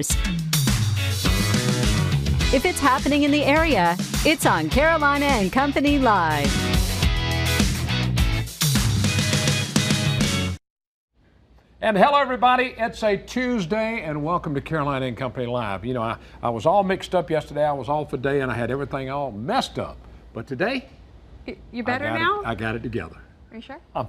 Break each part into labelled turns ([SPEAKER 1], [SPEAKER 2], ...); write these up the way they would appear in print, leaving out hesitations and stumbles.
[SPEAKER 1] stores. If it's happening in the area, it's on Carolina and Company Live.
[SPEAKER 2] And hello, everybody. It's a Tuesday, and welcome to Carolina and Company Live. You know, I was all mixed up yesterday. I was off a day, and I had everything all messed up. But today,
[SPEAKER 3] you better now?
[SPEAKER 2] I got it together.
[SPEAKER 3] Are you sure?
[SPEAKER 2] I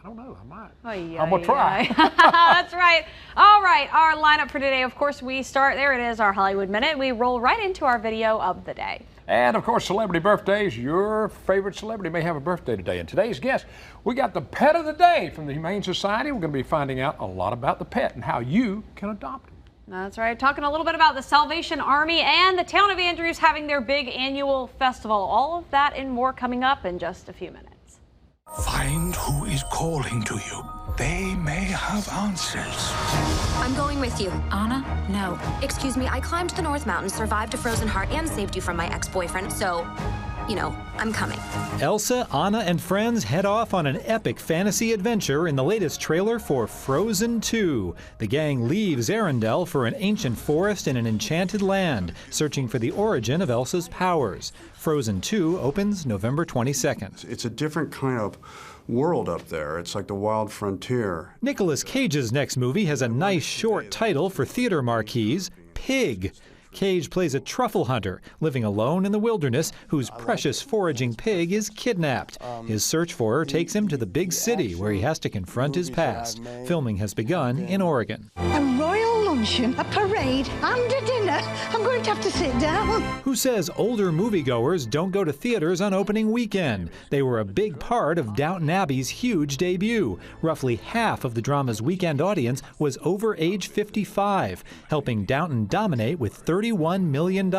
[SPEAKER 2] don't know. I might.
[SPEAKER 3] I'm
[SPEAKER 2] going to try.
[SPEAKER 3] That's right. All right. Our lineup for today, of course, we start, there it is, our Hollywood Minute. We roll right into our video of the day.
[SPEAKER 2] And, of course, celebrity birthdays. Your favorite celebrity may have a birthday today. And today's guest, we got the pet of the day from the Humane Society. We're going to be finding out a lot about the pet and how you can adopt it.
[SPEAKER 3] That's right. Talking a little bit about the Salvation Army and the town of Andrews having their big annual festival. All of that and more coming up in just a few minutes.
[SPEAKER 4] Find who is calling to you. They may have answers.
[SPEAKER 5] I'm going with you.
[SPEAKER 6] Anna? No.
[SPEAKER 5] Excuse me, I climbed the North Mountain, survived a frozen heart, and saved you from my ex-boyfriend, so, you know, I'm coming.
[SPEAKER 7] Elsa, Anna, and friends head off on an epic fantasy adventure in the latest trailer for Frozen 2. The gang leaves Arendelle for an ancient forest in an enchanted land, searching for the origin of Elsa's powers. Frozen 2 opens November 22nd.
[SPEAKER 8] It's a different kind of world up there. It's like the wild frontier.
[SPEAKER 7] Nicolas Cage's next movie has a nice short title for theater marquees, Pig. Cage plays a truffle hunter living alone in the wilderness whose precious foraging pig is kidnapped. His search for her takes him to the big city where he has to confront his past. Filming has begun in Oregon.
[SPEAKER 9] A royal luncheon, a parade, and a dinner. I'm going to have to sit down.
[SPEAKER 7] Who says older moviegoers don't go to theaters on opening weekend? They were a big part of Downton Abbey's huge debut. Roughly half of the drama's weekend audience was over age 55, helping Downton dominate with $31 million,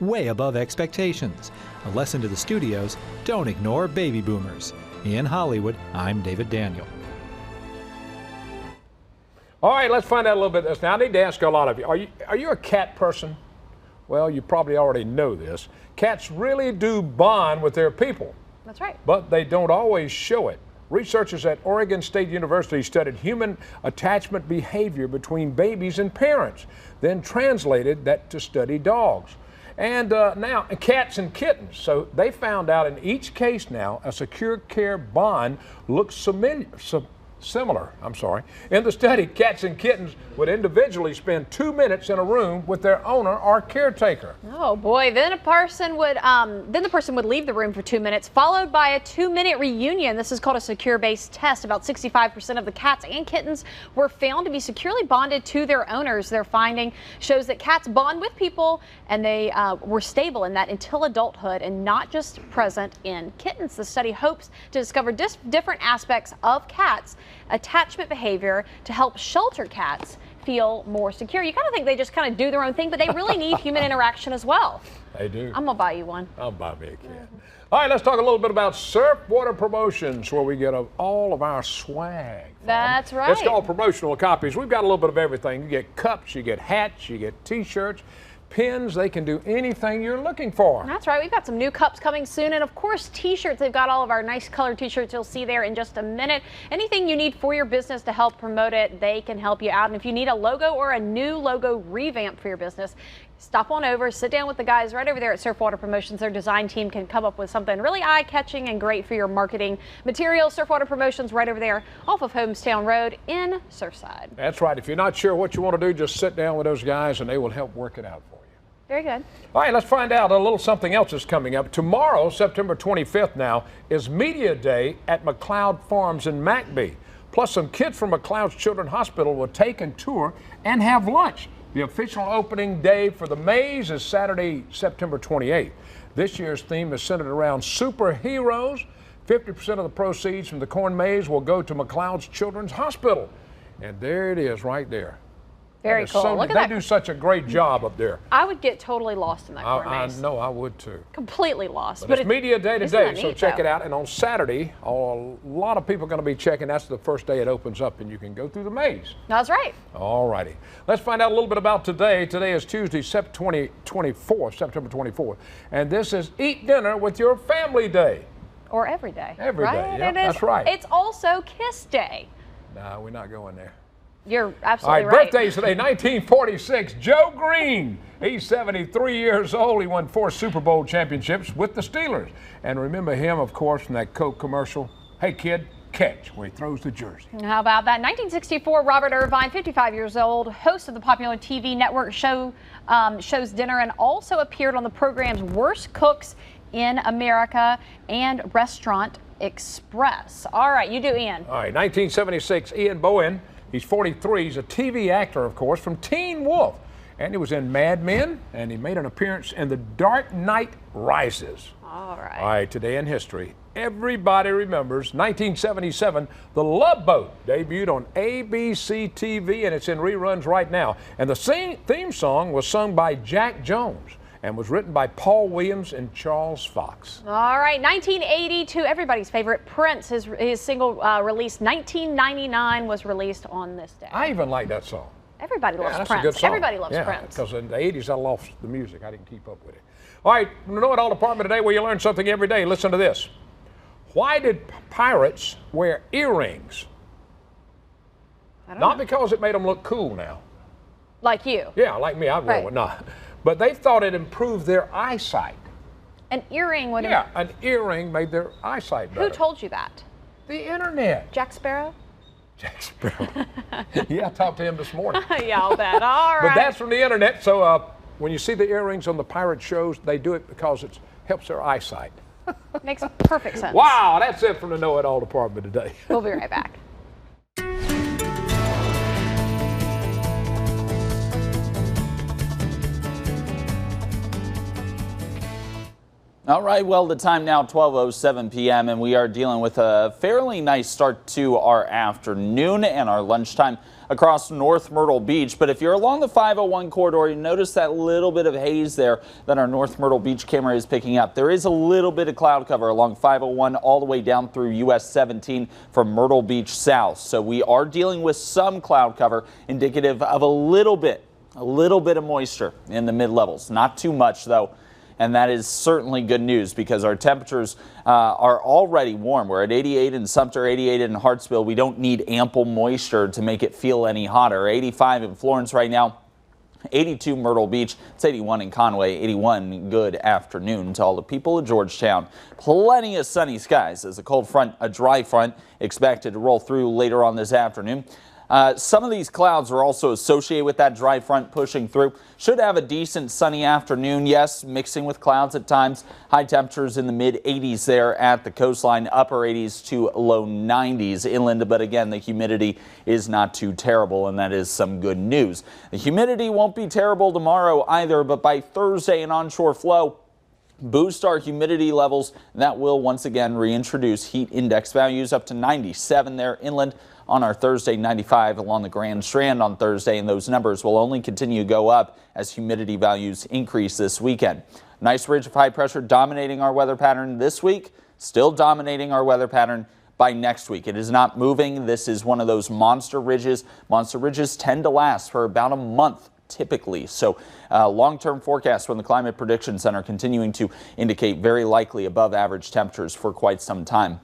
[SPEAKER 7] way above expectations. A lesson to the studios, don't ignore baby boomers. In Hollywood, I'm David Daniel.
[SPEAKER 2] All right, let's find out a little bit of this. Now, I need to ask a lot of you. Are you a cat person? Well, you probably already know this. Cats really do bond with their people.
[SPEAKER 3] That's right.
[SPEAKER 2] But they don't always show it. Researchers at Oregon State University studied human attachment behavior between babies and parents, then translated that to study dogs. And now, cats and kittens. So they found out in each case now, a secure care bond looks similar. In the study, cats and kittens would individually spend 2 minutes in a room with their owner or caretaker.
[SPEAKER 3] Oh boy, then the person would leave the room for 2 minutes, followed by a 2-minute reunion. This is called a secure-based test. About 65% of the cats and kittens were found to be securely bonded to their owners. Their finding shows that cats bond with people, and they were stable in that until adulthood, and not just present in kittens. The study hopes to discover different aspects of cats' attachment behavior to help shelter cats feel more secure. You kind of think they just kind of do their own thing, but they really need human interaction as well.
[SPEAKER 2] They do.
[SPEAKER 3] I'm gonna buy you one.
[SPEAKER 2] I'll buy me a cat. All right, let's talk a little bit about Surfwater Promotions, where we get all of our swag from.
[SPEAKER 3] That's right.
[SPEAKER 2] It's called promotional copies. We've got a little bit of everything. You get cups, you get hats, you get t-shirts, pins. They can do anything you're looking for.
[SPEAKER 3] That's right. We've got some new cups coming soon, and of course t-shirts. They've got all of our nice colored t-shirts you'll see there in just a minute. Anything you need for your business to help promote it, they can help you out. And if you need a logo or a new logo revamp for your business, stop on over, sit down with the guys right over there at Surfwater Promotions. Their design team can come up with something really eye-catching and great for your marketing material. Surfwater Promotions right over there off of Homestown Road in Surfside.
[SPEAKER 2] That's right. If you're not sure what you want to do, just sit down with those guys and they will help work it out for you.
[SPEAKER 3] Very good.
[SPEAKER 2] All right, let's find out a little something else that's coming up. Tomorrow, September 25th now, is Media Day at McLeod Farms in McBee. Plus, some kids from McLeod's Children's Hospital will take and tour and have lunch. The official opening day for the maze is Saturday, September 28th. This year's theme is centered around superheroes. 50% of the proceeds from the corn maze will go to McLeod's Children's Hospital. And there it is right there.
[SPEAKER 3] Very cool. Look at
[SPEAKER 2] they
[SPEAKER 3] that.
[SPEAKER 2] do such a great job up there.
[SPEAKER 3] I would get totally lost in that corn maze.
[SPEAKER 2] I know I would too.
[SPEAKER 3] Completely lost.
[SPEAKER 2] But it's Media Day today, so check
[SPEAKER 3] though?
[SPEAKER 2] it out. And on Saturday, a lot of people are going to be checking. That's the first day it opens up, and you can go through the maze.
[SPEAKER 3] That's right.
[SPEAKER 2] All righty. Let's find out a little bit about today. Today is Tuesday, September 24th. And this is Eat Dinner with Your Family Day.
[SPEAKER 3] Or every day.
[SPEAKER 2] Every
[SPEAKER 3] right?
[SPEAKER 2] day. Yeah, that's right.
[SPEAKER 3] It's also Kiss Day.
[SPEAKER 2] No, we're not going there.
[SPEAKER 3] You're
[SPEAKER 2] All
[SPEAKER 3] absolutely
[SPEAKER 2] right,
[SPEAKER 3] right.
[SPEAKER 2] birthdays today, 1946, Joe Green. He's 73 years old. He won 4 Super Bowl championships with the Steelers. And remember him, of course, from that Coke commercial, "Hey kid, catch," where he throws the jersey.
[SPEAKER 3] How about that? 1964, Robert Irvine, 55 years old, host of the popular TV network show's Dinner, and also appeared on the program's Worst Cooks in America and Restaurant Express. All right, you do Ian.
[SPEAKER 2] All right, 1976, Ian Bohen. He's 43. He's a TV actor, of course, from Teen Wolf. And he was in Mad Men, and he made an appearance in The Dark Knight Rises.
[SPEAKER 3] All right.
[SPEAKER 2] All right, today in history, everybody remembers 1977, The Love Boat debuted on ABC TV, and it's in reruns right now. And the theme song was sung by Jack Jones and was written by Paul Williams and Charles Fox.
[SPEAKER 3] All right, 1982, everybody's favorite, Prince. His single released 1999 was released on this day.
[SPEAKER 2] I even like that song.
[SPEAKER 3] Everybody loves
[SPEAKER 2] That's
[SPEAKER 3] Prince.
[SPEAKER 2] a good song.
[SPEAKER 3] Everybody loves Prince.
[SPEAKER 2] Because in the 80s, I lost the music. I didn't keep up with it. All right, Know It All Department today, where you learn something every day. Listen to this. Why did pirates wear earrings?
[SPEAKER 3] I don't
[SPEAKER 2] Not
[SPEAKER 3] know.
[SPEAKER 2] because it made them look cool now.
[SPEAKER 3] Like you.
[SPEAKER 2] Yeah, like me, I'd wear
[SPEAKER 3] Right.
[SPEAKER 2] one. No. But they thought it improved their eyesight.
[SPEAKER 3] An earring would
[SPEAKER 2] Yeah, an earring made their eyesight better.
[SPEAKER 3] Who told you that?
[SPEAKER 2] The internet.
[SPEAKER 3] Jack Sparrow?
[SPEAKER 2] Jack Sparrow. Yeah, I talked to him this morning.
[SPEAKER 3] Yeah, I'll bet. All right.
[SPEAKER 2] But that's from the internet. So when you see the earrings on the pirate shows, they do it because it helps their eyesight.
[SPEAKER 3] Makes perfect sense.
[SPEAKER 2] Wow, that's it from the Know It All Department today.
[SPEAKER 3] We'll be right back.
[SPEAKER 6] All right, well, the time now 12:07 p.m. and we are dealing with a fairly nice start to our afternoon and our lunchtime across North Myrtle Beach. But if you're along the 501 corridor, you notice that little bit of haze there that our North Myrtle Beach camera is picking up. There is a little bit of cloud cover along 501 all the way down through US 17 from Myrtle Beach south. So we are dealing with some cloud cover indicative of a little bit of moisture in the mid levels. Not too much though. And that is certainly good news because our temperatures are already warm. We're at 88 in Sumter, 88 in Hartsville. We don't need ample moisture to make it feel any hotter. 85 in Florence right now. 82 Myrtle Beach. It's 81 in Conway. 81. Good afternoon to all the people of Georgetown. Plenty of sunny skies as a dry front expected to roll through later on this afternoon. Some of these clouds are also associated with that dry front pushing through. Should have a decent sunny afternoon, yes, mixing with clouds at times. High temperatures in the mid 80s there at the coastline, upper 80s to low 90s inland. But again, the humidity is not too terrible, and that is some good news. The humidity won't be terrible tomorrow either, but by Thursday, an onshore flow boost our humidity levels. That will once again reintroduce heat index values up to 97 there inland on our Thursday, 95 along the Grand Strand on Thursday, and those numbers will only continue to go up as humidity values increase this weekend. Nice ridge of high pressure dominating our weather pattern this week, still dominating our weather pattern by next week. It is not moving. This is one of those monster ridges. Monster ridges tend to last for about a month typically. So long-term forecasts from the Climate Prediction Center continuing to indicate very likely above average temperatures for quite some time.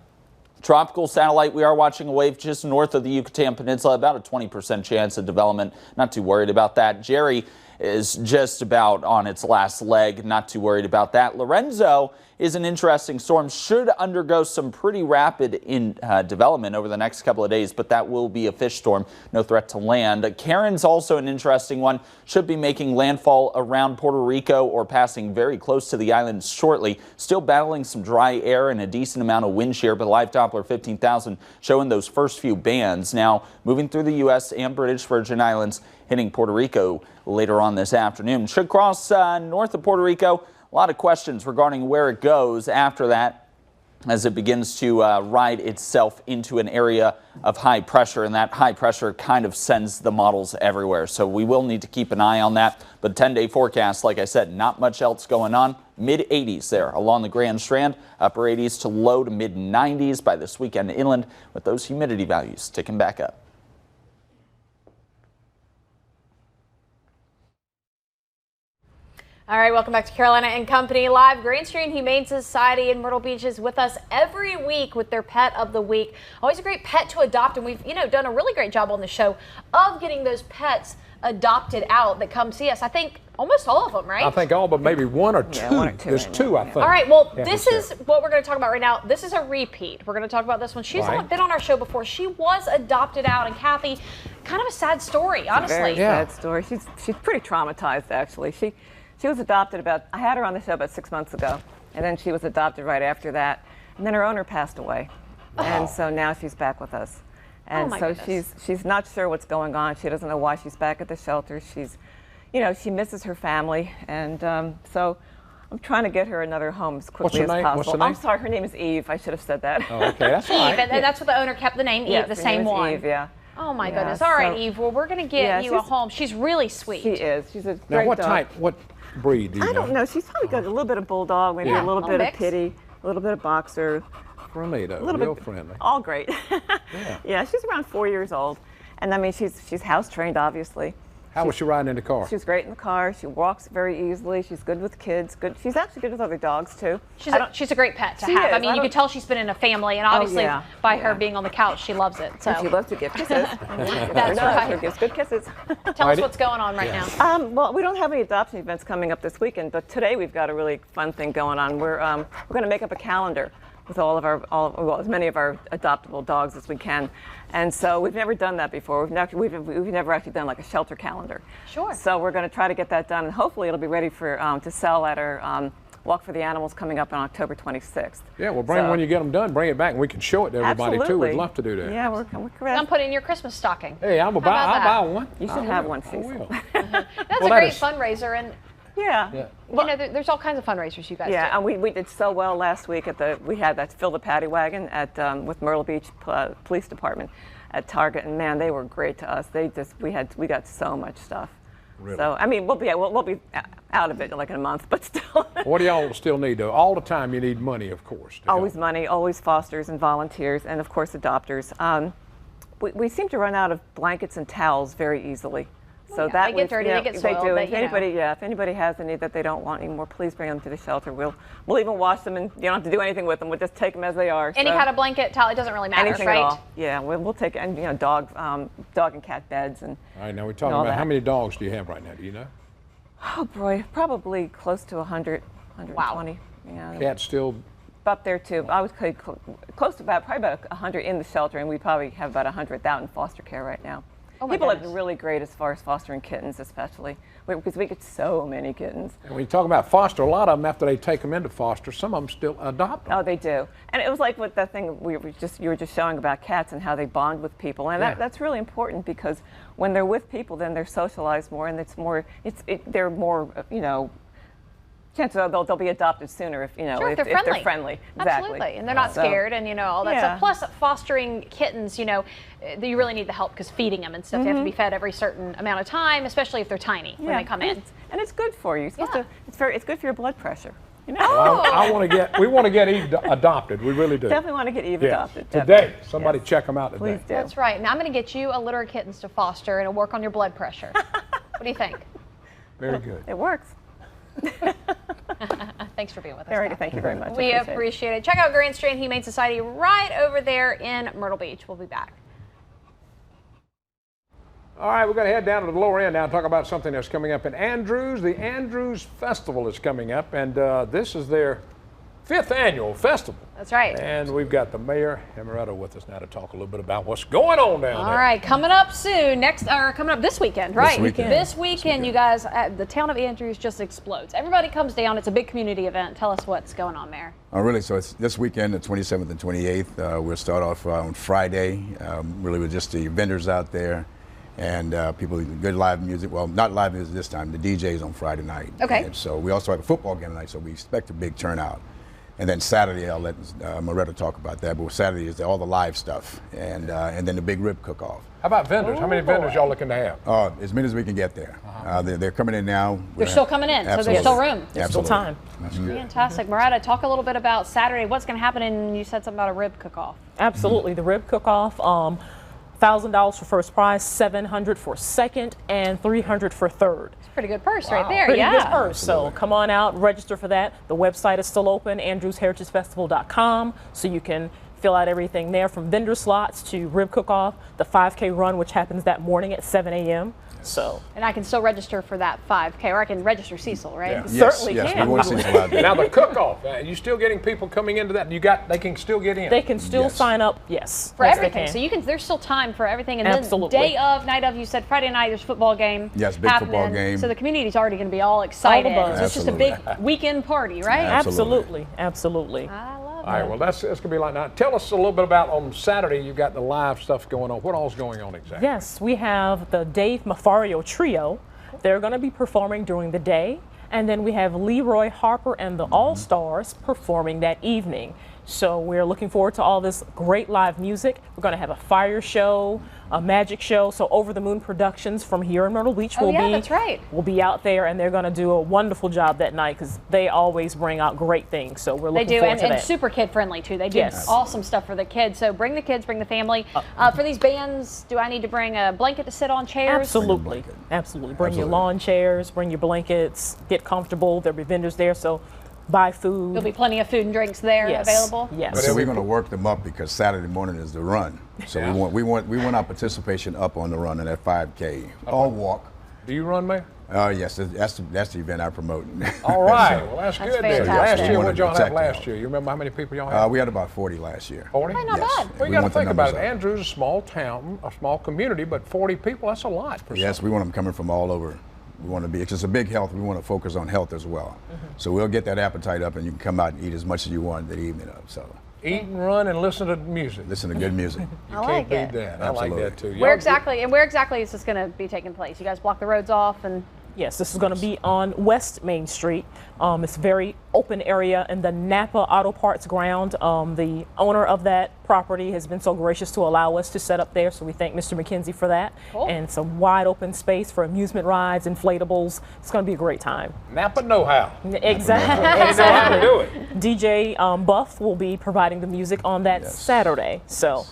[SPEAKER 6] Tropical satellite, we are watching a wave just north of the Yucatan Peninsula, about a 20% chance of development. Not too worried about that. Jerry is just about on its last leg. Not too worried about that. Lorenzo is an interesting storm, should undergo some pretty rapid development over the next couple of days, but that will be a fish storm, no threat to land. Karen's also an interesting one, should be making landfall around Puerto Rico or passing very close to the island shortly. Still battling some dry air and a decent amount of wind shear, but live Doppler 15,000 showing those first few bands. Now moving through the U.S. and British Virgin Islands, hitting Puerto Rico later on this afternoon. Should cross north of Puerto Rico. A lot of questions regarding where it goes after that as it begins to ride itself into an area of high pressure, and that high pressure kind of sends the models everywhere. So we will need to keep an eye on that. But 10-day forecast, like I said, not much else going on. Mid-80s there along the Grand Strand, upper 80s to low to mid-90s by this weekend inland, with those humidity values ticking back up.
[SPEAKER 3] All right, welcome back to Carolina and Company Live. Grand Street Humane Society in Myrtle Beach is with us every week with their Pet of the Week. Always a great pet to adopt, and we've done a really great job on the show of getting those pets adopted out that come see us. I think almost all of them, right?
[SPEAKER 2] I think all but maybe one or two.
[SPEAKER 10] Yeah, one or two.
[SPEAKER 2] There's two, I think.
[SPEAKER 3] All right, well, this is what we're going to talk about right now. This is a repeat. We're going to talk about this one. She's been on our show before. She was adopted out, and Kathy, kind of a sad story, honestly.
[SPEAKER 10] Very sad story. She's pretty traumatized, actually. She was adopted I had her on the show about 6 months ago, and then she was adopted right after that, and then her owner passed away, and so now she's back with us. And so she's not sure what's going on. She doesn't know why she's back at the shelter. She's, she misses her family, and so I'm trying to get her another home as quickly as possible.
[SPEAKER 2] What's her name?
[SPEAKER 10] I'm sorry, her name is Eve. I should have said that.
[SPEAKER 2] Oh, okay, that's all right.
[SPEAKER 3] Eve, and that's what the owner kept the name Eve, the same one.
[SPEAKER 10] Eve, yeah.
[SPEAKER 3] Oh my goodness! All right, Eve. Well, we're going to get you a home. She's really sweet.
[SPEAKER 10] She is. She's a great
[SPEAKER 2] Now, what
[SPEAKER 10] dog.
[SPEAKER 2] type? What breed do you know?
[SPEAKER 10] I don't know. She's probably got a little bit of bulldog, maybe a little bit of pitty, a little bit of boxer.
[SPEAKER 2] Friendly though, real friendly.
[SPEAKER 10] All great. Yeah, she's around 4 years old, and I mean she's house trained, obviously.
[SPEAKER 2] How was she riding in the car?
[SPEAKER 10] She's great in the car. She walks very easily. She's good with kids. Good. She's actually good with other dogs too.
[SPEAKER 3] She's a great pet to have. I mean, you can tell she's been in a family, and obviously by her being on the couch, she loves it. So
[SPEAKER 10] and she loves to give kisses.
[SPEAKER 3] That's right.
[SPEAKER 10] She gives good kisses.
[SPEAKER 3] Tell us what's going on right now.
[SPEAKER 10] Well, we don't have any adoption events coming up this weekend, but today we've got a really fun thing going on. We're going to make up a calendar with as many of our adoptable dogs as we can, and so we've never done that before. We've never actually done like a shelter calendar.
[SPEAKER 3] Sure.
[SPEAKER 10] So we're going to try to get that done, and hopefully it'll be ready for to sell at our Walk for the Animals coming up on October 26th.
[SPEAKER 2] Yeah, well, when you get them done, bring it back, and we can show it to everybody too. We'd love to do that.
[SPEAKER 10] Yeah, we're
[SPEAKER 3] I'm putting in your Christmas stocking.
[SPEAKER 2] Hey, I'll buy one.
[SPEAKER 10] You should have one, Cecil.
[SPEAKER 3] That's a great fundraiser, and there's all kinds of fundraisers you guys do.
[SPEAKER 10] Yeah, and we did so well last week we had that Fill the Paddy Wagon at with Myrtle Beach Police Department at Target, and man, they were great to us. We got so much stuff.
[SPEAKER 2] Really?
[SPEAKER 10] So I mean, we'll be out of it like in a month, but still.
[SPEAKER 2] What do y'all still need though? All the time you need money, of course.
[SPEAKER 10] Always money, always fosters and volunteers, and of course adopters. We seem to run out of blankets and towels very easily. So
[SPEAKER 3] they get dirty, they get soiled.
[SPEAKER 10] They do. If anybody has any that they don't want anymore, please bring them to the shelter. We'll even wash them, and you don't have to do anything with them. We'll just take them as they are.
[SPEAKER 3] Any kind of blanket, towel, it doesn't really matter,
[SPEAKER 10] anything
[SPEAKER 3] right?
[SPEAKER 10] at all. Yeah, we'll take dog and cat beds and.
[SPEAKER 2] All right, now we're talking about how many dogs do you have right now? Do you know?
[SPEAKER 10] Oh boy, probably close to 100, 120.
[SPEAKER 3] Wow.
[SPEAKER 10] Yeah.
[SPEAKER 2] Cats still.
[SPEAKER 10] Up there too. I was close to probably about 100 in the shelter, and we probably have about 100 out in foster care right now. People have been really great as far as fostering kittens, especially, because we get so many kittens.
[SPEAKER 2] And when you talk about foster, a lot of them, after they take them into foster, some of them still adopt them.
[SPEAKER 10] Oh, they do. And it was like what that thing you were just showing about cats and how they bond with people. And that's really important, because when they're with people, then they're socialized more, and they're more, chances are they'll be adopted sooner if
[SPEAKER 3] they're
[SPEAKER 10] friendly.
[SPEAKER 3] Absolutely,
[SPEAKER 10] exactly.
[SPEAKER 3] And they're not scared, and all that stuff. Plus, fostering kittens, you really need the help, because feeding them and stuff, they have to be fed every certain amount of time, especially if they're tiny when they come in.
[SPEAKER 10] And it's good for you. It's good for your blood pressure.
[SPEAKER 2] Well, we want to get Eve adopted. We really do.
[SPEAKER 10] Definitely want to get Eve adopted.
[SPEAKER 2] Today, somebody check them out today.
[SPEAKER 10] Please do.
[SPEAKER 3] That's right. Now I'm going to get you a litter of kittens to foster, and it'll work on your blood pressure. What do you think?
[SPEAKER 10] Very good. It works.
[SPEAKER 3] Thanks for being with us.
[SPEAKER 10] Erica, thank you very much.
[SPEAKER 3] We appreciate it. Check out Grand Street Humane Society right over there in Myrtle Beach. We'll be back.
[SPEAKER 2] All right, we're going to head down to the lower end now and talk about something that's coming up in Andrews. The Andrews Festival is coming up, and this is their 5th annual festival.
[SPEAKER 3] That's right.
[SPEAKER 2] And we've got the Mayor Amaretto with us now to talk a little bit about what's going on down there.
[SPEAKER 3] All right, coming up soon, coming up this weekend, right? This weekend, you guys, the town of Andrews just explodes. Everybody comes down. It's a big community event. Tell us what's going on, Mayor.
[SPEAKER 11] Oh, really? So it's this weekend, the 27th and 28th. We'll start off on Friday, really with just the vendors out there. And people, good live music. Well, not live music this time. The DJ's on Friday night.
[SPEAKER 3] Okay.
[SPEAKER 11] And so we also have a football game tonight, so we expect a big turnout. And then Saturday, I'll let Moretta talk about that. But Saturday is all the live stuff, and then the big rib cook-off.
[SPEAKER 2] How about vendors? How many vendors y'all looking to have?
[SPEAKER 11] As many as we can get there. They're coming in now.
[SPEAKER 3] They're still coming in, so there's still room.
[SPEAKER 10] There's still time.
[SPEAKER 11] That's good.
[SPEAKER 3] Fantastic. Moretta, talk a little bit about Saturday. What's going to happen? And you said something about a rib cook-off.
[SPEAKER 12] Absolutely, the rib cook-off. $1,000 for first prize, $700 for second, and $300 for third.
[SPEAKER 3] It's a pretty good purse right there.
[SPEAKER 12] Pretty
[SPEAKER 3] Yeah.
[SPEAKER 12] good purse. So come on out, register for that. The website is still open, andrewsheritagefestival.com, so you can fill out everything there, from vendor slots to rib cook-off, the 5K run, which happens that morning at 7 a.m. So,
[SPEAKER 3] and I can still register for that 5K, or I can register Cecil, right?
[SPEAKER 2] Yeah.
[SPEAKER 12] Certainly
[SPEAKER 11] yes,
[SPEAKER 12] can.
[SPEAKER 11] we want Cecil out there.
[SPEAKER 2] Now the cook-off, you still getting people coming into that? They can still get in.
[SPEAKER 12] They can still sign up, yes.
[SPEAKER 3] For
[SPEAKER 12] yes,
[SPEAKER 3] everything. So you can. There's still time for everything. And
[SPEAKER 12] Absolutely.
[SPEAKER 3] then day of, night of, you said Friday night, there's football game.
[SPEAKER 11] Yes, big
[SPEAKER 3] happening.
[SPEAKER 11] football game.
[SPEAKER 3] So the community's already going to be all excited.
[SPEAKER 12] All the buzz.
[SPEAKER 3] So it's just a big weekend party, right?
[SPEAKER 12] Absolutely. Absolutely.
[SPEAKER 3] I love
[SPEAKER 2] All right, well, that's going to be like that. Tell us a little bit about on Saturday, you've got the live stuff going on. What all's going on exactly?
[SPEAKER 12] Yes, we have the Dave Mafario Trio. They're going to be performing during the day. And then we have Leroy Harper and the All-Stars performing that evening. So we're looking forward to all this great live music. We're going to have a fire show, a magic show. So Over the Moon Productions from here in Myrtle Beach will be out there, and they're going to do a wonderful job that night because they always bring out great things. So we're looking forward to that.
[SPEAKER 3] And super kid friendly too. They do awesome stuff for the kids. So bring the kids, bring the family. For these bands, do I need to bring a blanket to sit on chairs?
[SPEAKER 12] Absolutely, absolutely. Bring your lawn chairs, bring your blankets, get comfortable. There'll be vendors there, so buy food.
[SPEAKER 3] There'll be plenty of food and drinks there available.
[SPEAKER 12] Yes.
[SPEAKER 11] But we're going to work them up because Saturday morning is the run. So we want our participation up on the run in that 5K. All walk.
[SPEAKER 2] Do you run, Mayor?
[SPEAKER 11] Yes, that's the event I promote.
[SPEAKER 2] All right, well that's good. Then. Last year, what did y'all have last
[SPEAKER 11] health.
[SPEAKER 2] year? You remember how many people y'all had?
[SPEAKER 11] We had about 40 last year.
[SPEAKER 2] 40?
[SPEAKER 3] Not bad.
[SPEAKER 2] Well, you got to think about it. Andrew's a small town, a small community, but 40 people, that's a lot.
[SPEAKER 11] Yes, we want them coming from all over. We want to be, it's a big health, we want to focus on health as well. So we'll get that appetite up and you can come out and eat as much as you want the evening of. So
[SPEAKER 2] eat and run and listen to music.
[SPEAKER 11] Listen to good music.
[SPEAKER 2] You can't beat that. I like that too.
[SPEAKER 3] Where exactly is this going to be taking place? You guys block the roads off and...
[SPEAKER 12] Yes, this is going to be on West Main Street. It's a very open area in the Napa Auto Parts ground. The owner of that property has been so gracious to allow us to set up there, so we thank Mr. McKenzie for that.
[SPEAKER 3] Cool.
[SPEAKER 12] And some wide open space for amusement rides, inflatables. It's going to be a great time.
[SPEAKER 2] Napa know-how.
[SPEAKER 12] Exactly.
[SPEAKER 2] They know how to do it.
[SPEAKER 12] DJ Buff will be providing the music on that Saturday, so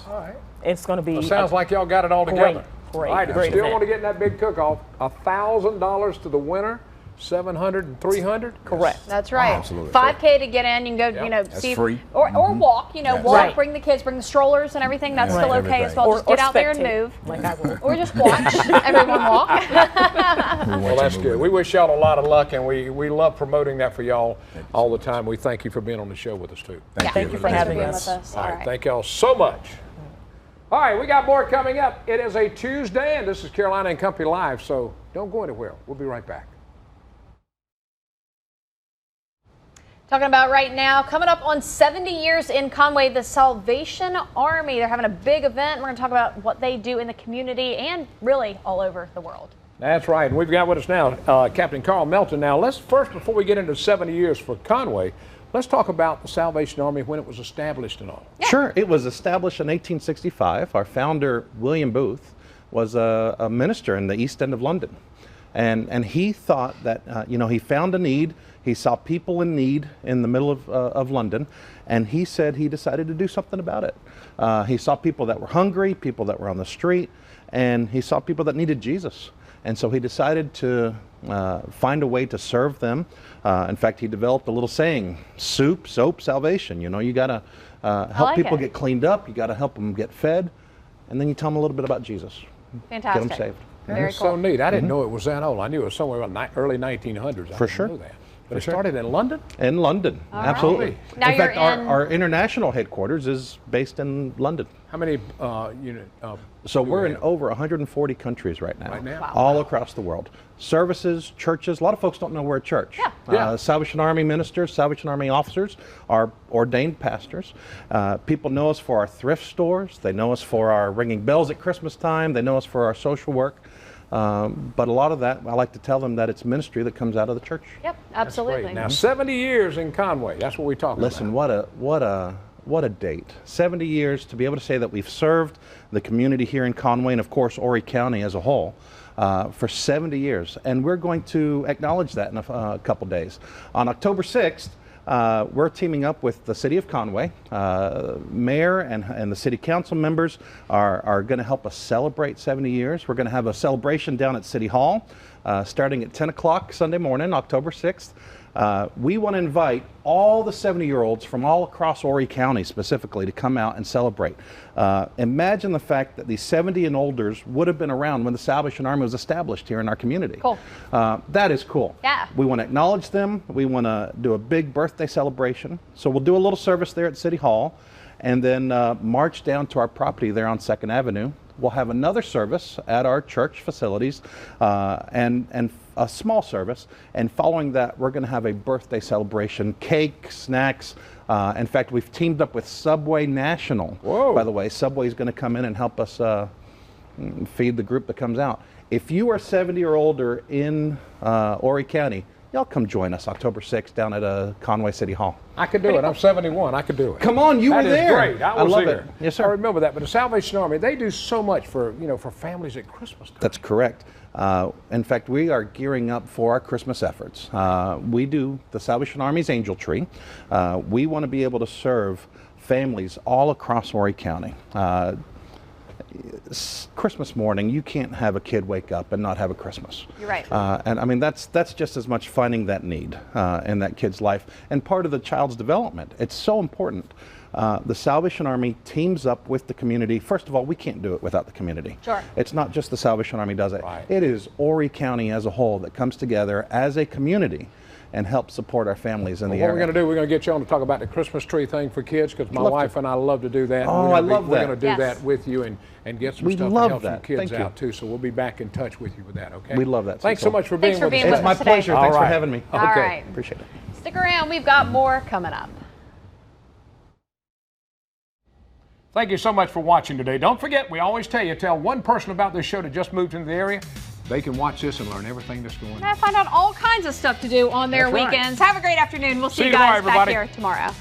[SPEAKER 12] it's going to be.
[SPEAKER 2] Well, sounds like y'all got it all together.
[SPEAKER 12] Great,
[SPEAKER 2] all right, if you
[SPEAKER 12] great
[SPEAKER 2] still
[SPEAKER 12] event.
[SPEAKER 2] want to get in that big cook-off, $1,000 to the winner, $700 and $300.
[SPEAKER 12] Correct.
[SPEAKER 3] That's right.
[SPEAKER 11] Absolutely.
[SPEAKER 3] 5K to get in. You can go,
[SPEAKER 11] That's
[SPEAKER 3] see,
[SPEAKER 11] free.
[SPEAKER 3] or walk. Walk.
[SPEAKER 12] Right.
[SPEAKER 3] Bring the kids, bring the strollers and everything. That's still okay as well.
[SPEAKER 12] Or,
[SPEAKER 3] just get out there and
[SPEAKER 12] spectate,
[SPEAKER 3] move.
[SPEAKER 12] like I will.
[SPEAKER 3] Or just watch everyone walk.
[SPEAKER 2] Well, that's good. We wish y'all a lot of luck, and we love promoting that for y'all all the time. We thank you for being on the show with us too.
[SPEAKER 12] Thank you for having
[SPEAKER 3] being
[SPEAKER 12] us.
[SPEAKER 3] with us.
[SPEAKER 2] All right, thank y'all so much. All right, we got more coming up. It is a Tuesday, and this is Carolina and Company Live, so don't go anywhere. We'll be right back.
[SPEAKER 3] Talking about right now, coming up on 70 years in Conway, the Salvation Army. They're having a big event. We're going to talk about what they do in the community and really all over the world.
[SPEAKER 2] That's right, and we've got with us now Captain Carl Melton. Now, let's first, before we get into 70 years for Conway, let's talk about the Salvation Army when it was established and all.
[SPEAKER 3] Yeah.
[SPEAKER 13] Sure, it was established in 1865. Our founder, William Booth, was a minister in the East End of London. And he thought that, he found a need. He saw people in need in the middle of London, and he said he decided to do something about it. He saw people that were hungry, people that were on the street, and he saw people that needed Jesus. And so he decided to find a way to serve them. In fact, he developed a little saying, soup, soap, salvation. You got to help people get cleaned up. You got to help them get fed. And then you tell them a little bit about Jesus.
[SPEAKER 3] Fantastic.
[SPEAKER 13] Get them saved.
[SPEAKER 3] Very
[SPEAKER 2] So
[SPEAKER 3] cool.
[SPEAKER 2] neat. I didn't know it was that old. I knew it was somewhere about early 1900s.
[SPEAKER 13] For sure.
[SPEAKER 2] I didn't know that. But it started in London?
[SPEAKER 13] In London, absolutely.
[SPEAKER 3] Now
[SPEAKER 13] in fact, our international headquarters is based in London.
[SPEAKER 2] How many
[SPEAKER 13] So we're in over 140 countries right now,
[SPEAKER 2] Wow.
[SPEAKER 13] all across the world. Services, churches. A lot of folks don't know we're a church. Salvation Army ministers, Salvation Army officers are ordained pastors. People know us for our thrift stores. They know us for our ringing bells at Christmas time. They know us for our social work. But a lot of that, I like to tell them that it's ministry that comes out of the church.
[SPEAKER 3] Yep, absolutely.
[SPEAKER 2] Now, 70 years in Conway. That's what we talk about.
[SPEAKER 13] Listen, what a date. 70 years to be able to say that we've served the community here in Conway and, of course, Horry County as a whole for 70 years. And we're going to acknowledge that in a couple days. On October 6th, we're teaming up with the City of Conway. Mayor and the City Council members are going to help us celebrate 70 years. We're going to have a celebration down at City Hall starting at 10 o'clock Sunday morning, October 6th. We want to invite all the 70-year-olds from all across Horry County specifically to come out and celebrate. Imagine the fact that these 70 and olders would have been around when the Salvation Army was established here in our community.
[SPEAKER 3] Cool.
[SPEAKER 13] That is cool.
[SPEAKER 3] Yeah.
[SPEAKER 13] We want to acknowledge them. We want to do a big birthday celebration. So we'll do a little service there at City Hall and then march down to our property there on 2nd Avenue. We'll have another service at our church facilities and a small service. And following that, we're going to have a birthday celebration, cake, snacks. In fact, we've teamed up with Subway National.
[SPEAKER 2] Whoa.
[SPEAKER 13] By the way, Subway is going to come in and help us feed the group that comes out. If you are 70 or older in Horry County, y'all come join us October 6th down at Conway City Hall.
[SPEAKER 2] I could do it. I'm 71. I could do it.
[SPEAKER 13] Come on, you were there.
[SPEAKER 2] That is great. I was
[SPEAKER 13] love
[SPEAKER 2] there.
[SPEAKER 13] it. Yes, sir.
[SPEAKER 2] I remember that. But the Salvation Army, they do so much for, for families at Christmas time.
[SPEAKER 13] That's correct. In fact, we are gearing up for our Christmas efforts. We do the Salvation Army's Angel Tree. We want to be able to serve families all across Horry County. Christmas morning, you can't have a kid wake up and not have a Christmas.
[SPEAKER 3] You're right.
[SPEAKER 13] And I mean, that's just as much finding that need in that kid's life and part of the child's development. It's so important. The Salvation Army teams up with the community. First of all, we can't do it without the community.
[SPEAKER 3] Sure.
[SPEAKER 13] It's not just the Salvation Army does it.
[SPEAKER 2] Right.
[SPEAKER 13] It is Horry County as a whole that comes together as a community and help support our families in the area.
[SPEAKER 2] What we're going to do, we're going to get you on to talk about the Christmas tree thing for kids, because my wife and I love to do that.
[SPEAKER 13] Oh, I love that.
[SPEAKER 2] We're going to do that with you and get some stuff to help some kids out too. So we'll be back in touch with you with that, okay?
[SPEAKER 13] We love that.
[SPEAKER 2] Thanks so much for being with us.
[SPEAKER 13] It's my pleasure. Thanks for having me.
[SPEAKER 3] All right.
[SPEAKER 13] Appreciate it.
[SPEAKER 3] Stick around. We've got more coming up.
[SPEAKER 2] Thank you so much for watching today. Don't forget, we always tell one person about this show that just moved into the area. They can watch this and learn everything that's going on.
[SPEAKER 3] I find out all kinds of stuff to do on their
[SPEAKER 2] That's right.
[SPEAKER 3] weekends. Have a great afternoon. We'll see you
[SPEAKER 2] tomorrow,
[SPEAKER 3] guys back
[SPEAKER 2] everybody.
[SPEAKER 3] here tomorrow.